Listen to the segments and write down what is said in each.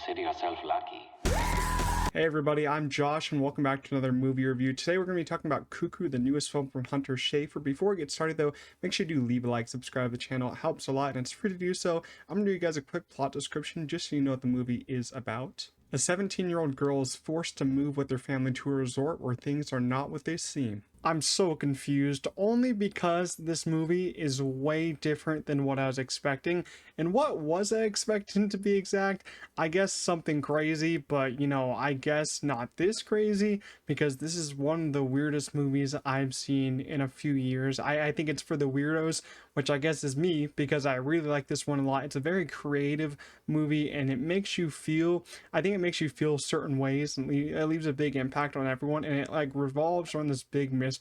Consider yourself lucky. Hey everybody, I'm Josh and welcome back to another movie review. Today we're going to be talking about Cuckoo, the newest film from Schafer. Before we get started though, make sure you do leave a like, subscribe to the channel. It helps a lot and it's free to do so. I'm going to give you guys a quick plot description just so you know what the movie is about. A 17-year-old girl is forced to move with her family to a resort where things are not what they seem. I'm so confused only because this movie is way different than what I was expecting. And what was I expecting to be exact? I guess something crazy, but you know, I guess not this crazy because this is one of the weirdest movies I've seen in a few years. I think it's for the weirdos, which I guess is me because I really like this one a lot. It's a very creative movie and it makes you feel, I think it makes you feel certain ways and it leaves a big impact on everyone, and it like revolves around this big mystery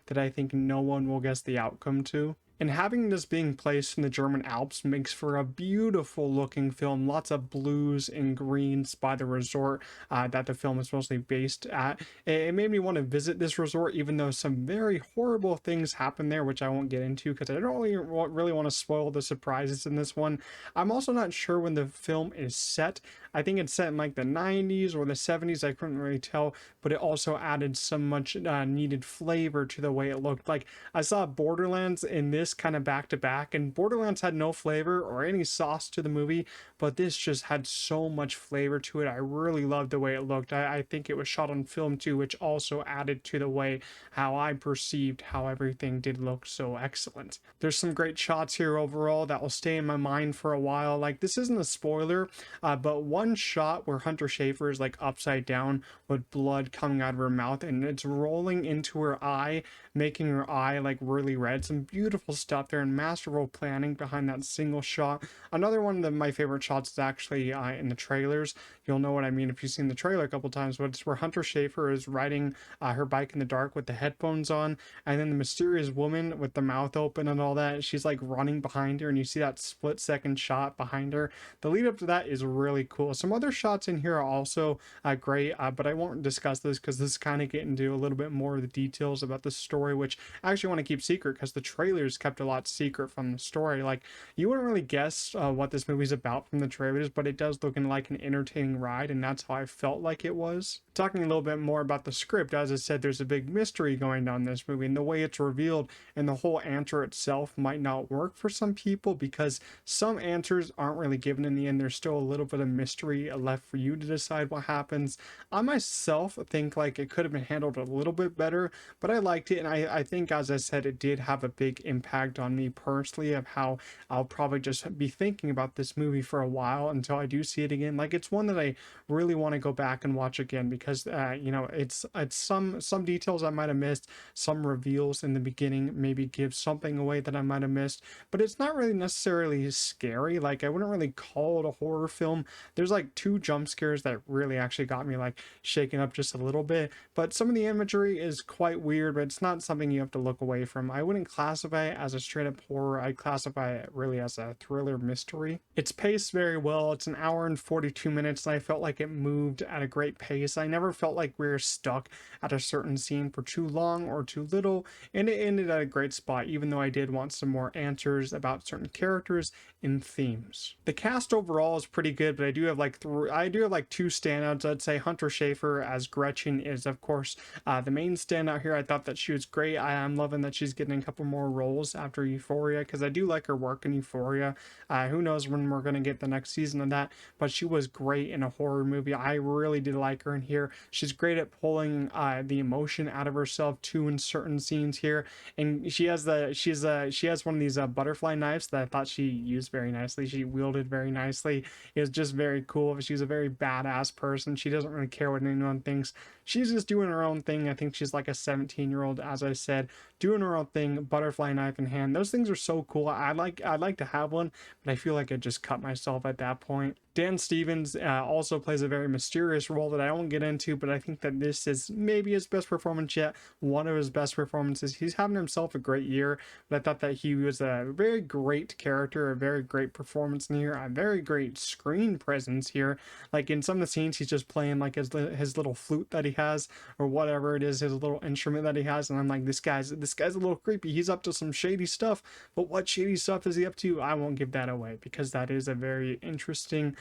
that I think no one will guess the outcome to. And having this being placed in the German Alps makes for a beautiful looking film, lots of blues and greens by the resort that the film is mostly based at. It made me want to visit this resort even though some very horrible things happen there, which I won't get into because I don't really want to spoil the surprises in this one. I'm also not sure when the film is set. I think it's set in like the 90s or the 70s, I couldn't really tell, but it also added so much needed flavor to the way it looked. Like I saw Borderlands in this kind of back to back, and Borderlands had no flavor or any sauce to the movie, but this just had so much flavor to it. I really loved the way it looked. I think it was shot on film too, which also added to the way how I perceived how everything did look so excellent. There's some great shots here overall that will stay in my mind for a while. Like this isn't a spoiler, but one shot where Hunter Schafer is like upside down with blood coming out of her mouth and it's rolling into her eye, making her eye like really red. Some beautiful stuff there and masterful planning behind that single shot. Another one of my favorite shots is actually in the trailers. You'll know what I mean if you've seen the trailer a couple times, but it's where Hunter Schafer is riding her bike in the dark with the headphones on, and then the mysterious woman with the mouth open and all that, she's like running behind her and you see that split-second shot behind her. The lead up to that is really cool. Some other shots in here are also great, but I won't discuss this because this is kind of getting into a little bit more of the details about the story, which I actually want to keep secret because the trailers kept a lot secret from the story. Like you wouldn't really guess what this movie's about from the trailers, but it does look like an entertaining ride, and that's how I felt like it was. Talking a little bit more about the script, as I said, there's a big mystery going on in this movie, and the way it's revealed and the whole answer itself might not work for some people because some answers aren't really given in the end. There's still a little bit of mystery left for you to decide what happens. I myself think like it could have been handled a little bit better, but I liked it, and I think, as I said, it did have a big impact on me personally of how I'll probably just be thinking about this movie for a while until I do see it again. Like it's one that I really want to go back and watch again because you know, it's some details I might have missed, some reveals in the beginning maybe give something away that I might have missed, but it's not really necessarily scary. Like I wouldn't really call it a horror film. There's like two jump scares that really actually got me like shaken up just a little bit, but some of the imagery is quite weird, but it's not something you have to look away from. I wouldn't classify it as a straight up horror. I'd classify it really as a thriller mystery. It's paced very well. It's an hour and 42 minutes and I felt like it moved at a great pace. I never felt like we were stuck at a certain scene for too long or too little, and it ended at a great spot even though I did want some more answers about certain characters and themes. The cast overall is pretty good, but I do have like two standouts. I'd say Hunter Schafer as Gretchen is of course the main standout here. I thought that she was great. I'm loving that she's getting a couple more roles after Euphoria because I do like her work in Euphoria. Who knows when we're going to get the next season of that, but she was great in a horror movie. I really did like her in here. She's great at pulling the emotion out of herself too in certain scenes here, and she has one of these butterfly knives that I thought she used very nicely. She wielded very nicely. It was just very cool. She's a very badass person. She doesn't really care what anyone thinks. She's just doing her own thing. I think she's like a 17-year-old, as I said, doing her own thing, butterfly knife in hand. Those things are so cool. I'd like to have one, but I feel like I just cut myself at that point. Dan Stevens also plays a very mysterious role that I won't get into, but I think that this is maybe his best performance yet, one of his best performances. He's having himself a great year, but I thought that he was a very great character, a very great performance in here, a very great screen presence here. Like in some of the scenes, he's just playing like his little flute that he has, or whatever it is, his little instrument that he has, and I'm like, this guy's a little creepy. He's up to some shady stuff, but what shady stuff is he up to? I won't give that away because that is a very interesting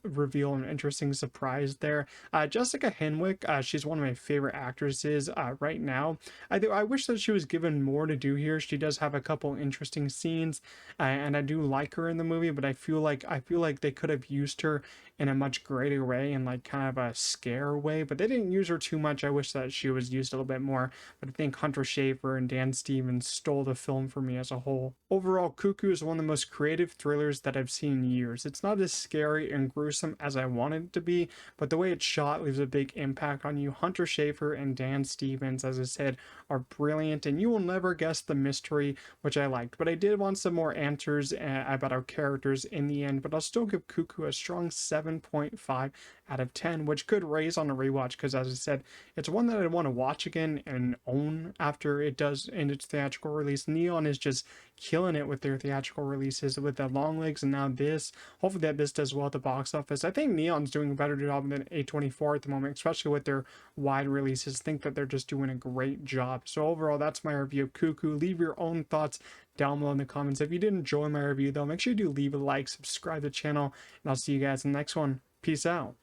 reveal and interesting surprise there. Jessica Henwick, she's one of my favorite actresses right now. I wish that she was given more to do here. She does have a couple interesting scenes, and I do like her in the movie, but I feel like they could have used her in a much greater way, in like kind of a scare way, but they didn't use her too much. I wish that she was used a little bit more, but I think Hunter Schafer and Dan Stevens stole the film for me as a whole. Overall, Cuckoo is one of the most creative thrillers that I've seen in years. It's not as scary and gruesome as I wanted it to be, but the way it's shot leaves a big impact on you. Hunter Schafer and Dan Stevens, as I said, are brilliant, and you will never guess the mystery, which I liked. But I did want some more answers about our characters in the end, but I'll still give Cuckoo a strong 7.5 out of 10, which could raise on a rewatch because, as I said, it's one that I want to watch again and own after it does in its theatrical release. Neon is just killing it with their theatrical releases with the long legs, and now this. Hopefully that this does well at the box office. I think Neon's doing a better job than A24 at the moment, especially with their wide releases. I think that they're just doing a great job. So overall, that's my review of Cuckoo. Leave your own thoughts down below in the comments. If you did enjoy my review though, make sure you do leave a like, subscribe to the channel, and I'll see you guys in the next one. Peace out.